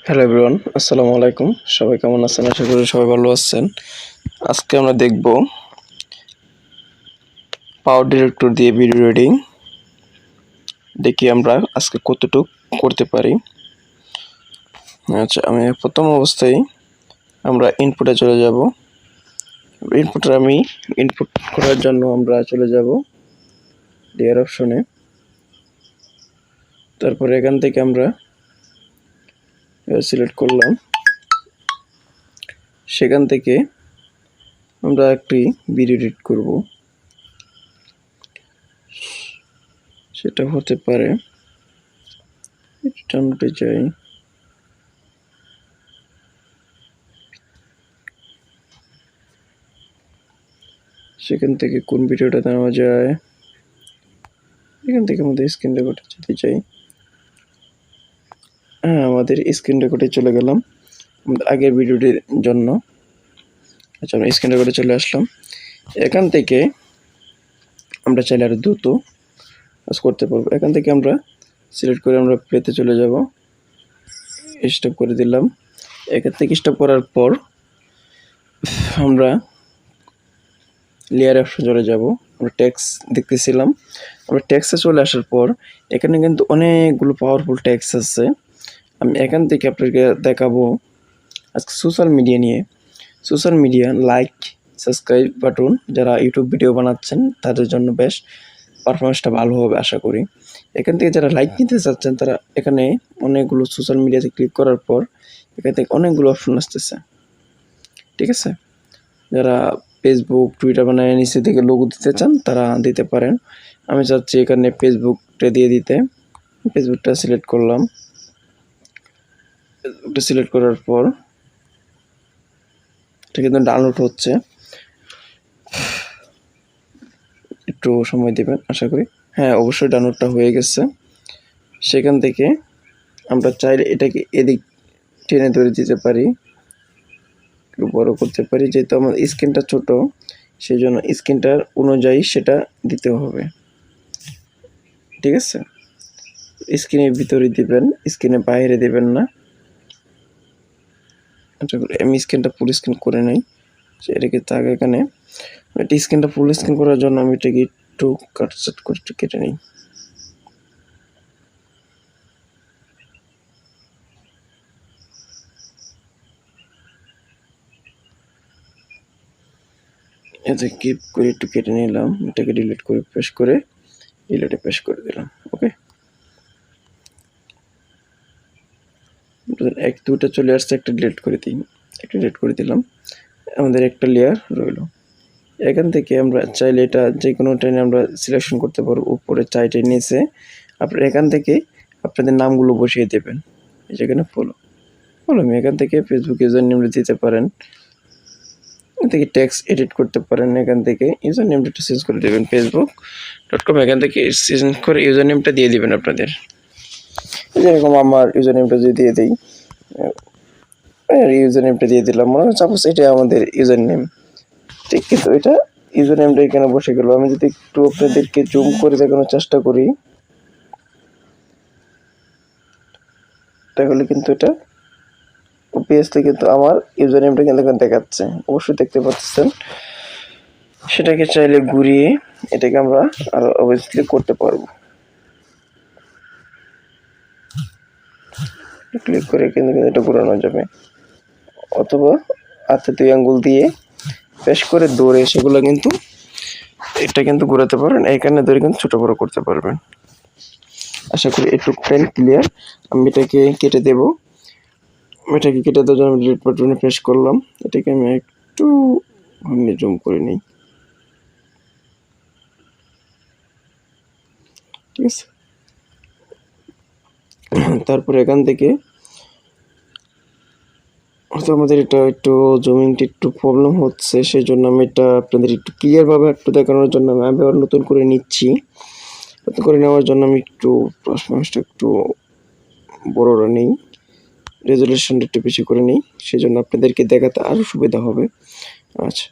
Hello everyone, আসসালামু আলাইকুম। সবাই কেমন আছেন? আশা করি সবাই ভালো আছেন। আজকে আমরা দেখব পাওয়ার ডিরেক্টর দিয়ে ভিডিও এডিটিং। দেখি আমরা আজকে কতটুকু করতে পারি। আচ্ছা, আমি প্রথম অবস্থায় আমরা ইনপুটে চলে যাব। ইনপুট করার জন্য আমরা চলে যাব লেয়ার অপশনে। তারপরে এখান থেকে আমরা সিলেক্ট করলাম। সেখান থেকে আমরা একটি ভিডিও এডিট করব। সেটা হতে পারে টানতে চাই, সেখান থেকে কোন ভিডিওটা নেওয়া যায়, এখান থেকে আমাদের স্ক্রিন রেকর্ডে যেতে চাই। আমাদের স্ক্রিন রেকর্ডে চলে গেলাম আমাদের আগের ভিডিওটির জন্য। আচ্ছা, আমরা স্ক্রিন রেকর্ডে চলে আসলাম। এখান থেকে আমরা চাইলে আরও দ্রুত কাজ করতে পারবো। এখান থেকে আমরা সিলেক্ট করে আমরা প্লেতে চলে যাব, স্টপ করে দিলাম। এখান থেকে স্টপ করার পর আমরা লেয়ার অপশন চলে যাব। আমরা টেক্সট দেখতেছিলাম, আমরা টেক্সটে চলে আসার পর এখানে কিন্তু অনেকগুলো পাওয়ারফুল টেক্সট আছে। আমি এখান থেকে আপনাকে দেখাবো আজকে সোশ্যাল মিডিয়া নিয়ে। Social media like subscribe button, যারা ইউটিউব ভিডিও বানাচ্ছেন তাদের জন্য বেশ পারফরমেন্সটা ভালো হবে আশা করি। এখান থেকে যারা লাইক নিতে চাচ্ছেন তারা এখানে অনেকগুলো সোশ্যাল মিডিয়াতে ক্লিক করার পর এখান থেকে অনেকগুলো অপশন আসতেছে, ঠিক আছে। যারা ফেসবুক টুইটার বানায় নিচে থেকে লোগো দিতে চান তারা দিতে পারেন। আমি চাচ্ছি এখানে ফেসবুকটা দিয়ে দিতে। ফেসবুকটা সিলেক্ট করলাম। ফেসবুকটা সিলেক্ট করার পর এটা কিন্তু ডাউনলোড হচ্ছে, একটু সময় দেবেন আশা করি। হ্যাঁ, অবশ্যই ডাউনলোডটা হয়ে গেছে। সেখান থেকে আমরা চাইলে এটাকে এদিক টেনে ধরে দিতে পারি, একটু বড় করতে পারি। যেহেতু আমার স্ক্রিনটা ছোট সেই জন্য স্ক্রিনটার অনুযায়ী সেটা দিতে হবে, ঠিক আছে। স্ক্রিনের ভিতরে দিবেন, স্ক্রিনের বাইরে দেবেন না। আমি স্ক্রিনটা ফুল স্ক্রিন করে নেই, এটাকে তাক এখানে এটা স্ক্রিনটা ফুল স্ক্রিন করার জন্য আমি এটাকে একটু কাটসাট করে একটু কেটে নিই। এতে কিপ করে একটু কেটে নিলাম। এটাকে ডিলিট করে পেস্ট করে ডিলিটে পেস্ট করে দিলাম। ওকে, এক দুটা চলে আসছে, একটা ডিলিট করে দিই, একটা ডিলিট করে দিলাম। আমাদের একটা লেয়ার রইল। এখান থেকে আমরা চাইলে এটা যে কোনো ট্রেনে আমরা সিলেকশন করতে পারবো, উপরে চাইটে নিচে। আপনারা এখান থেকে আপনাদের নামগুলো বসিয়ে দেবেন। যেখানে ফলো আমি এখান থেকে ফেসবুক ইউজার নেম দিতে পারেন, এখান থেকে টেক্সট এডিট করতে পারেন। এখান থেকে ইউজার নেমটা একটু চেঞ্জ করে দেবেন facebook.com। এখান থেকে চেঞ্জ করে ইউজার নেমটা দিয়ে দিবেন আপনাদের। যেরকম আমার ইউজার নেমটা যদি দিয়ে দিই, ইউজার নেমটা দিয়ে দিলাম। মনে হয় সাপোজ এটা আমাদের ইউজার নেম, ঠিক। কিন্তু এটা ইউজার নেমটা এখানে বসে গেল। আমি যদি একটু আপনাদেরকে জুম করে দেখানোর চেষ্টা করি তাহলে কিন্তু এটা অবভিয়াসলি কিন্তু আমার ইউজার নেমটা কিন্তু এখানে দেখাচ্ছে, অবশ্যই দেখতে পাচ্ছেন। সেটাকে চাইলে ঘুরিয়ে এটাকে আমরা আরো অবভিয়াসলি করতে পারবো। ক্লিক করে কিন্তু এটা ঘোরানো যাবে, অথবা হাতে 2 আঙ্গুল দিয়ে পেশ করে দৌড়ে সেগুলো কিন্তু এটা কিন্তু ঘোরাতে পারেন। এখানে ধরে কিন্তু ছোট বড় করতে পারবেন। আশা করি একটু প্লেন ক্লিয়ার। আমি এটাকে কেটে দেব। এটাকে কেটে দেওয়ার জন্য ডিলিট বাটনে প্রেস করলাম। এটাকে আমি একটু জুম করে নিই, ঠিক আছে। তারপর এখান থেকে হয়তো আমাদের এটা একটু জুমিংটা একটু প্রবলেম হচ্ছে, সেই জন্য আমি এটা আপনাদের একটু ক্লিয়ারভাবে একটু দেখানোর জন্য আমি আবার নতুন করে নিচ্ছি। নতুন করে নেওয়ার জন্য আমি একটু পারফরমেন্সটা একটু বড়রা নেই, রেজুলেশনটা একটু বেশি করে নিই, সেই জন্য আপনাদেরকে দেখাতে আরও সুবিধা হবে। আচ্ছা,